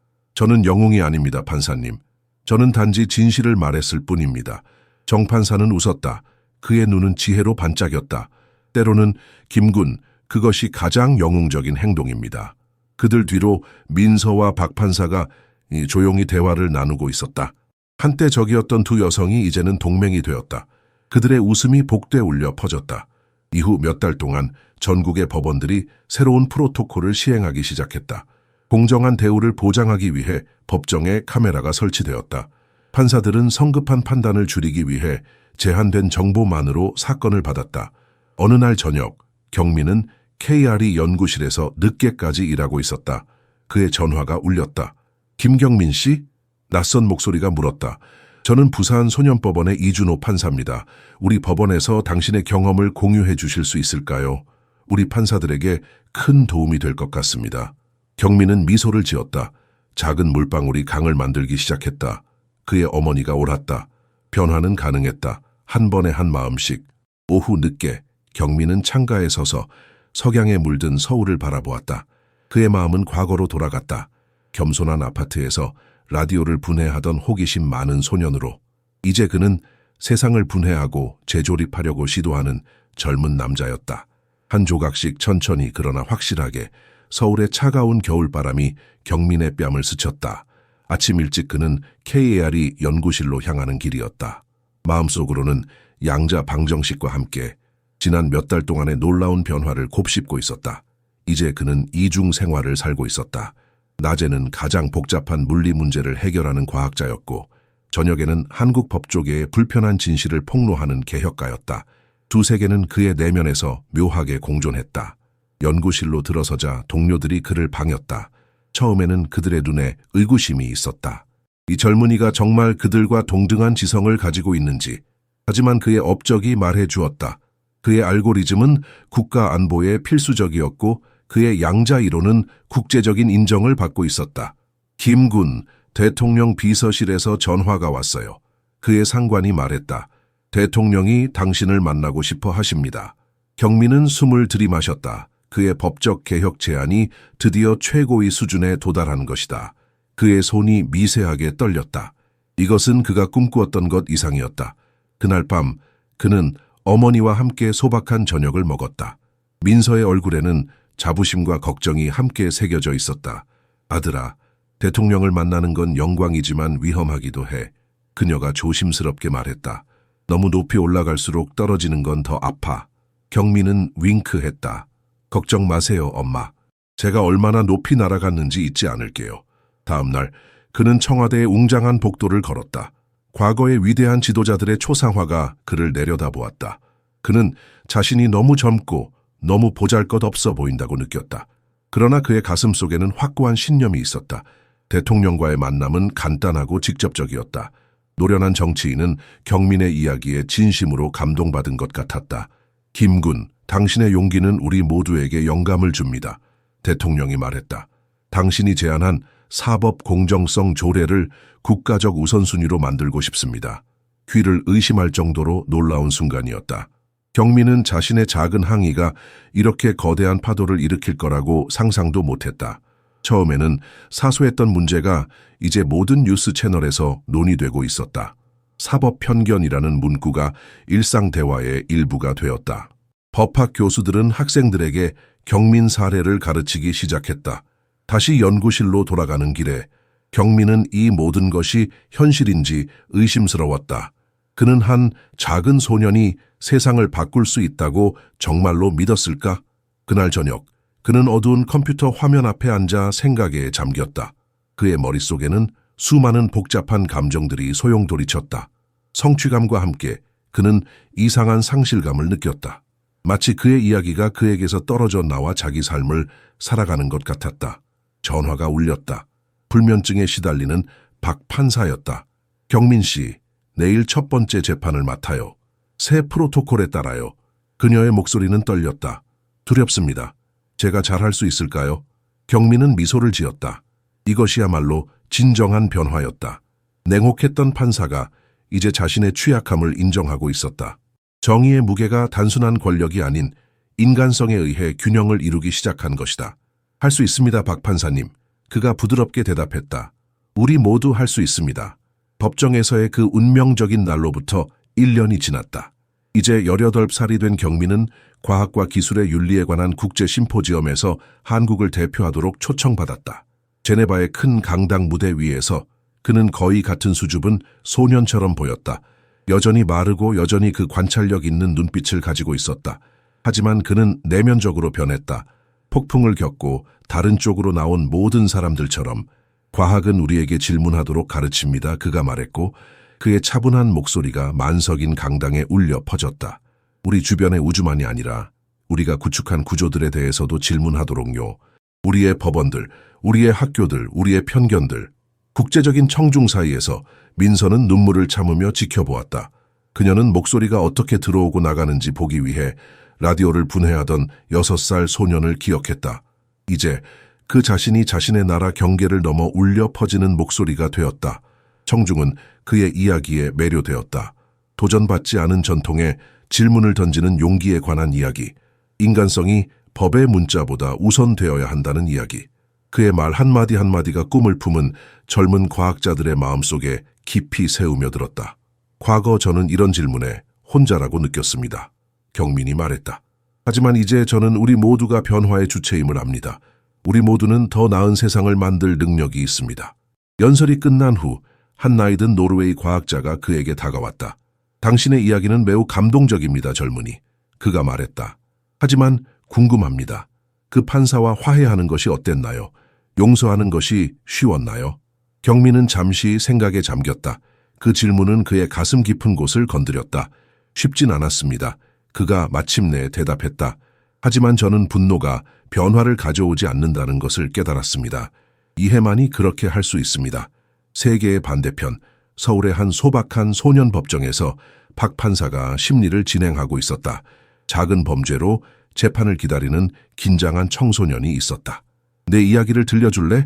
저는 영웅이 아닙니다, 판사님. 저는 단지 진실을 말했을 뿐입니다. 정 판사는 웃었다. 그의 눈은 지혜로 반짝였다. 때로는 김군, 그것이 가장 영웅적인 행동입니다. 그들 뒤로 민서와 박 판사가 조용히 대화를 나누고 있었다. 한때 적이었던 두 여성이 이제는 동맹이 되었다. 그들의 웃음이 복되 울려 퍼졌다. 이후 몇 달 동안 전국의 법원들이 새로운 프로토콜을 시행하기 시작했다. 공정한 대우를 보장하기 위해 법정에 카메라가 설치되었다. 판사들은 성급한 판단을 줄이기 위해 제한된 정보만으로 사건을 받았다. 어느 날 저녁, 경민은 KRE 연구실에서 늦게까지 일하고 있었다. 그의 전화가 울렸다. 김경민 씨? 낯선 목소리가 물었다. 저는 부산 소년법원의 이준호 판사입니다. 우리 법원에서 당신의 경험을 공유해 주실 수 있을까요? 우리 판사들에게 큰 도움이 될 것 같습니다. 경민은 미소를 지었다. 작은 물방울이 강을 만들기 시작했다. 그의 어머니가 옳았다. 변화는 가능했다. 한 번에 한 마음씩. 오후 늦게 경민은 창가에 서서 석양에 물든 서울을 바라보았다. 그의 마음은 과거로 돌아갔다. 겸손한 아파트에서 라디오를 분해하던 호기심 많은 소년으로 이제 그는 세상을 분해하고 재조립하려고 시도하는 젊은 남자였다. 한 조각씩 천천히 그러나 확실하게 서울의 차가운 겨울바람이 경민의 뺨을 스쳤다. 아침 일찍 그는 KRE 연구실로 향하는 길이었다. 마음속으로는 양자 방정식과 함께 지난 몇 달 동안의 놀라운 변화를 곱씹고 있었다. 이제 그는 이중 생활을 살고 있었다. 낮에는 가장 복잡한 물리 문제를 해결하는 과학자였고 저녁에는 한국 법조계의 불편한 진실을 폭로하는 개혁가였다. 두 세계는 그의 내면에서 묘하게 공존했다. 연구실로 들어서자 동료들이 그를 방했다. 처음에는 그들의 눈에 의구심이 있었다. 이 젊은이가 정말 그들과 동등한 지성을 가지고 있는지. 하지만 그의 업적이 말해 주었다. 그의 알고리즘은 국가 안보에 필수적이었고 그의 양자 이론은 국제적인 인정을 받고 있었다. 김군, 대통령 비서실에서 전화가 왔어요. 그의 상관이 말했다. 대통령이 당신을 만나고 싶어 하십니다. 경민은 숨을 들이마셨다. 그의 법적 개혁 제안이 드디어 최고의 수준에 도달한 것이다. 그의 손이 미세하게 떨렸다. 이것은 그가 꿈꾸었던 것 이상이었다. 그날 밤 그는 어머니와 함께 소박한 저녁을 먹었다. 민서의 얼굴에는 자부심과 걱정이 함께 새겨져 있었다. 아들아, 대통령을 만나는 건 영광이지만 위험하기도 해. 그녀가 조심스럽게 말했다. 너무 높이 올라갈수록 떨어지는 건 더 아파. 경민은 윙크했다. 걱정 마세요, 엄마. 제가 얼마나 높이 날아갔는지 잊지 않을게요. 다음 날 그는 청와대의 웅장한 복도를 걸었다. 과거의 위대한 지도자들의 초상화가 그를 내려다보았다. 그는 자신이 너무 젊고 너무 보잘것없어 보인다고 느꼈다. 그러나 그의 가슴 속에는 확고한 신념이 있었다. 대통령과의 만남은 간단하고 직접적이었다. 노련한 정치인은 경민의 이야기에 진심으로 감동받은 것 같았다. 김군, 당신의 용기는 우리 모두에게 영감을 줍니다. 대통령이 말했다. 당신이 제안한 사법 공정성 조례를 국가적 우선순위로 만들고 싶습니다. 귀를 의심할 정도로 놀라운 순간이었다. 경민은 자신의 작은 항의가 이렇게 거대한 파도를 일으킬 거라고 상상도 못했다. 처음에는 사소했던 문제가 이제 모든 뉴스 채널에서 논의되고 있었다. 사법 편견이라는 문구가 일상 대화의 일부가 되었다. 법학 교수들은 학생들에게 경민 사례를 가르치기 시작했다. 다시 연구실로 돌아가는 길에 경민은 이 모든 것이 현실인지 의심스러웠다. 그는 한 작은 소년이 세상을 바꿀 수 있다고 정말로 믿었을까? 그날 저녁, 그는 어두운 컴퓨터 화면 앞에 앉아 생각에 잠겼다. 그의 머릿속에는 수많은 복잡한 감정들이 소용돌이쳤다. 성취감과 함께 그는 이상한 상실감을 느꼈다. 마치 그의 이야기가 그에게서 떨어져 나와 자기 삶을 살아가는 것 같았다. 전화가 울렸다. 불면증에 시달리는 박 판사였다. 경민 씨, 내일 첫 번째 재판을 맡아요. 새 프로토콜에 따라요. 그녀의 목소리는 떨렸다. 두렵습니다. 제가 잘할 수 있을까요? 경민은 미소를 지었다. 이것이야말로 진정한 변화였다. 냉혹했던 판사가 이제 자신의 취약함을 인정하고 있었다. 정의의 무게가 단순한 권력이 아닌 인간성에 의해 균형을 이루기 시작한 것이다. 할 수 있습니다, 박 판사님. 그가 부드럽게 대답했다. 우리 모두 할 수 있습니다. 법정에서의 그 운명적인 날로부터 1년이 지났다. 이제 18살이 된 경민은 과학과 기술의 윤리에 관한 국제 심포지엄에서 한국을 대표하도록 초청받았다. 제네바의 큰 강당 무대 위에서 그는 거의 같은 수줍은 소년처럼 보였다. 여전히 마르고 여전히 그 관찰력 있는 눈빛을 가지고 있었다. 하지만 그는 내면적으로 변했다. 폭풍을 겪고 다른 쪽으로 나온 모든 사람들처럼 과학은 우리에게 질문하도록 가르칩니다. 그가 말했고 그의 차분한 목소리가 만석인 강당에 울려 퍼졌다. 우리 주변의 우주만이 아니라 우리가 구축한 구조들에 대해서도 질문하도록요. 우리의 법원들, 우리의 학교들, 우리의 편견들. 국제적인 청중 사이에서 민서는 눈물을 참으며 지켜보았다. 그녀는 목소리가 어떻게 들어오고 나가는지 보기 위해 라디오를 분해하던 6살 소년을 기억했다. 이제 그 자신이 자신의 나라 경계를 넘어 울려 퍼지는 목소리가 되었다. 청중은 그의 이야기에 매료되었다. 도전받지 않은 전통에 질문을 던지는 용기에 관한 이야기. 인간성이 법의 문자보다 우선되어야 한다는 이야기. 그의 말 한마디 한마디가 꿈을 품은 젊은 과학자들의 마음속에 깊이 새우며 들었다. 과거 저는 이런 질문에 혼자라고 느꼈습니다. 경민이 말했다. 하지만 이제 저는 우리 모두가 변화의 주체임을 압니다. 우리 모두는 더 나은 세상을 만들 능력이 있습니다. 연설이 끝난 후 한 나이 든 노르웨이 과학자가 그에게 다가왔다. 당신의 이야기는 매우 감동적입니다, 젊은이. 그가 말했다. 하지만 궁금합니다. 그 판사와 화해하는 것이 어땠나요? 용서하는 것이 쉬웠나요? 경민은 잠시 생각에 잠겼다. 그 질문은 그의 가슴 깊은 곳을 건드렸다. 쉽진 않았습니다. 그가 마침내 대답했다. 하지만 저는 분노가 변화를 가져오지 않는다는 것을 깨달았습니다. 이해만이 그렇게 할 수 있습니다. 세계의 반대편, 서울의 한 소박한 소년 법정에서 박 판사가 심리를 진행하고 있었다. 작은 범죄로 재판을 기다리는 긴장한 청소년이 있었다. 내 이야기를 들려줄래?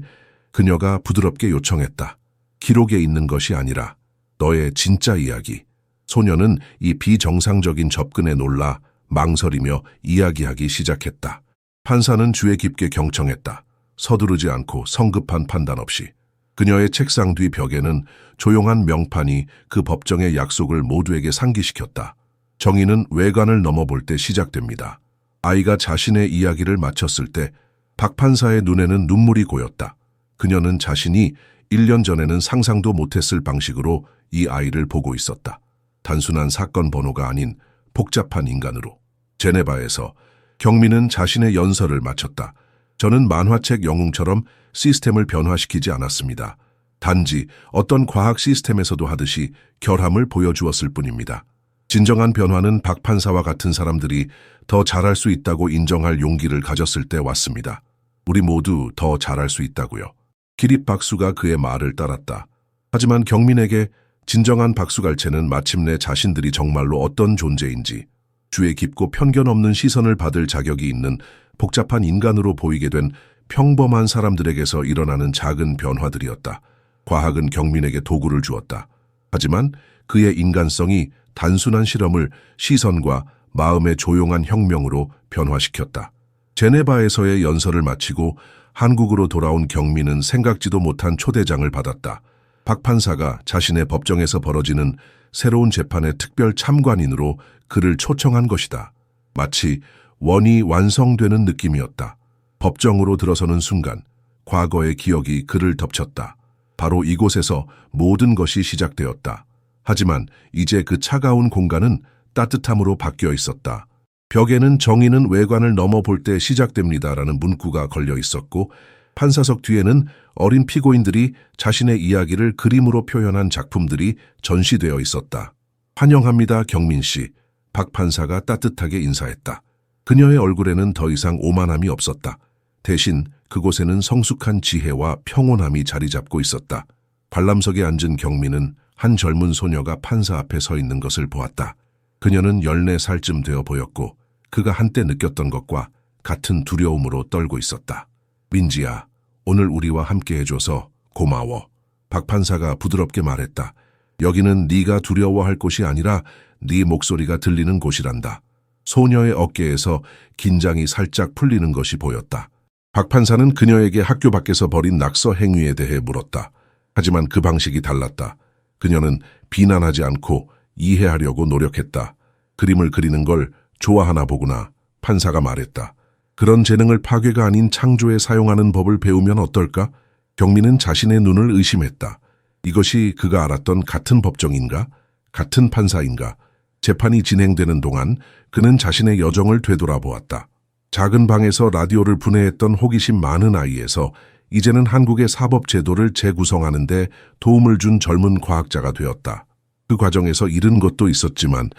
그녀가 부드럽게 요청했다. 기록에 있는 것이 아니라 너의 진짜 이야기. 소년은 이 비정상적인 접근에 놀라 망설이며 이야기하기 시작했다. 판사는 주의 깊게 경청했다. 서두르지 않고 성급한 판단 없이. 그녀의 책상 뒤 벽에는 조용한 명판이 그 법정의 약속을 모두에게 상기시켰다. 정의는 외관을 넘어볼 때 시작됩니다. 아이가 자신의 이야기를 마쳤을 때 박 판사의 눈에는 눈물이 고였다. 그녀는 자신이 1년 전에는 상상도 못했을 방식으로 이 아이를 보고 있었다. 단순한 사건 번호가 아닌 복잡한 인간으로. 제네바에서 경민은 자신의 연설을 마쳤다. 저는 만화책 영웅처럼 시스템을 변화시키지 않았습니다. 단지 어떤 과학 시스템에서도 하듯이 결함을 보여주었을 뿐입니다. 진정한 변화는 박 판사와 같은 사람들이 더 잘할 수 있다고 인정할 용기를 가졌을 때 왔습니다. 우리 모두 더 잘할 수 있다고요. 기립박수가 그의 말을 따랐다. 하지만 경민에게 진정한 박수갈채는 마침내 자신들이 정말로 어떤 존재인지, 주의 깊고 편견 없는 시선을 받을 자격이 있는 복잡한 인간으로 보이게 된 평범한 사람들에게서 일어나는 작은 변화들이었다. 과학은 경민에게 도구를 주었다. 하지만 그의 인간성이 단순한 실험을 시선과 마음의 조용한 혁명으로 변화시켰다. 제네바에서의 연설을 마치고 한국으로 돌아온 경민은 생각지도 못한 초대장을 받았다. 박 판사가 자신의 법정에서 벌어지는 새로운 재판의 특별 참관인으로 그를 초청한 것이다. 마치 원이 완성되는 느낌이었다. 법정으로 들어서는 순간 과거의 기억이 그를 덮쳤다. 바로 이곳에서 모든 것이 시작되었다. 하지만 이제 그 차가운 공간은 따뜻함으로 바뀌어 있었다. 벽에는 정의는 외관을 넘어볼 때 시작됩니다라는 문구가 걸려 있었고 판사석 뒤에는 어린 피고인들이 자신의 이야기를 그림으로 표현한 작품들이 전시되어 있었다. 환영합니다, 경민 씨. 박 판사가 따뜻하게 인사했다. 그녀의 얼굴에는 더 이상 오만함이 없었다. 대신 그곳에는 성숙한 지혜와 평온함이 자리 잡고 있었다. 관람석에 앉은 경민은 한 젊은 소녀가 판사 앞에 서 있는 것을 보았다. 그녀는 14살쯤 되어 보였고 그가 한때 느꼈던 것과 같은 두려움으로 떨고 있었다. 민지야, 오늘 우리와 함께 해줘서 고마워. 박 판사가 부드럽게 말했다. 여기는 네가 두려워할 곳이 아니라 네 목소리가 들리는 곳이란다. 소녀의 어깨에서 긴장이 살짝 풀리는 것이 보였다. 박 판사는 그녀에게 학교 밖에서 벌인 낙서 행위에 대해 물었다. 하지만 그 방식이 달랐다. 그녀는 비난하지 않고 이해하려고 노력했다. 그림을 그리는 걸 좋아하나 보구나. 판사가 말했다. 그런 재능을 파괴가 아닌 창조에 사용하는 법을 배우면 어떨까? 경민은 자신의 눈을 의심했다. 이것이 그가 알았던 같은 법정인가? 같은 판사인가? 재판이 진행되는 동안 그는 자신의 여정을 되돌아보았다. 작은 방에서 라디오를 분해했던 호기심 많은 아이에서 이제는 한국의 사법 제도를 재구성하는 데 도움을 준 젊은 과학자가 되었다. 그 과정에서 잃은 것도 있었지만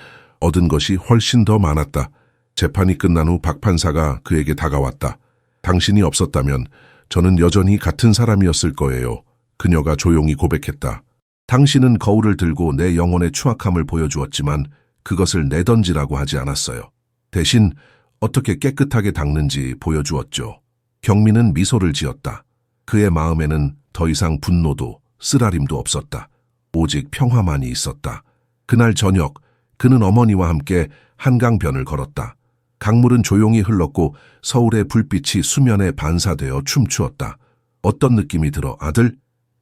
얻은 것이 훨씬 더 많았다. 재판이 끝난 후 박 판사가 그에게 다가왔다. 당신이 없었다면 저는 여전히 같은 사람이었을 거예요. 그녀가 조용히 고백했다. 당신은 거울을 들고 내 영혼의 추악함을 보여주었지만 그것을 내던지라고 하지 않았어요. 대신 어떻게 깨끗하게 닦는지 보여주었죠. 경민은 미소를 지었다. 그의 마음에는 더 이상 분노도 쓰라림도 없었다. 오직 평화만이 있었다. 그날 저녁 그는 어머니와 함께 한강변을 걸었다. 강물은 조용히 흘렀고 서울의 불빛이 수면에 반사되어 춤추었다. 어떤 느낌이 들어 아들?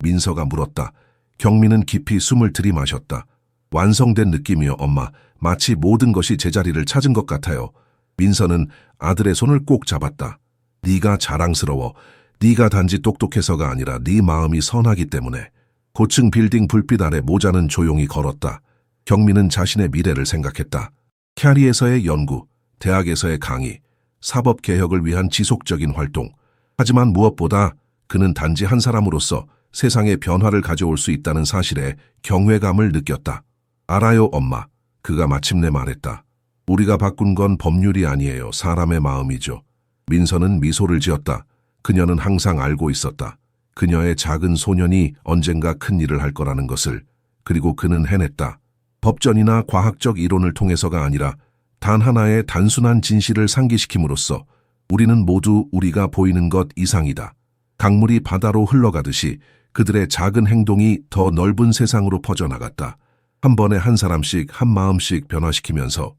민서가 물었다. 경민은 깊이 숨을 들이마셨다. 완성된 느낌이요 엄마. 마치 모든 것이 제자리를 찾은 것 같아요. 민서는 아들의 손을 꼭 잡았다. 네가 자랑스러워. 네가 단지 똑똑해서가 아니라 네 마음이 선하기 때문에. 고층 빌딩 불빛 아래 모자는 조용히 걸었다. 경민은 자신의 미래를 생각했다. 캐리에서의 연구, 대학에서의 강의, 사법개혁을 위한 지속적인 활동. 하지만 무엇보다 그는 단지 한 사람으로서 세상에 변화를 가져올 수 있다는 사실에 경외감을 느꼈다. 알아요, 엄마. 그가 마침내 말했다. 우리가 바꾼 건 법률이 아니에요. 사람의 마음이죠. 민서는 미소를 지었다. 그녀는 항상 알고 있었다. 그녀의 작은 소년이 언젠가 큰 일을 할 거라는 것을. 그리고 그는 해냈다. 법전이나 과학적 이론을 통해서가 아니라 단 하나의 단순한 진실을 상기시킴으로써 우리는 모두 우리가 보이는 것 이상이다. 강물이 바다로 흘러가듯이 그들의 작은 행동이 더 넓은 세상으로 퍼져나갔다. 한 번에 한 사람씩 한 마음씩 변화시키면서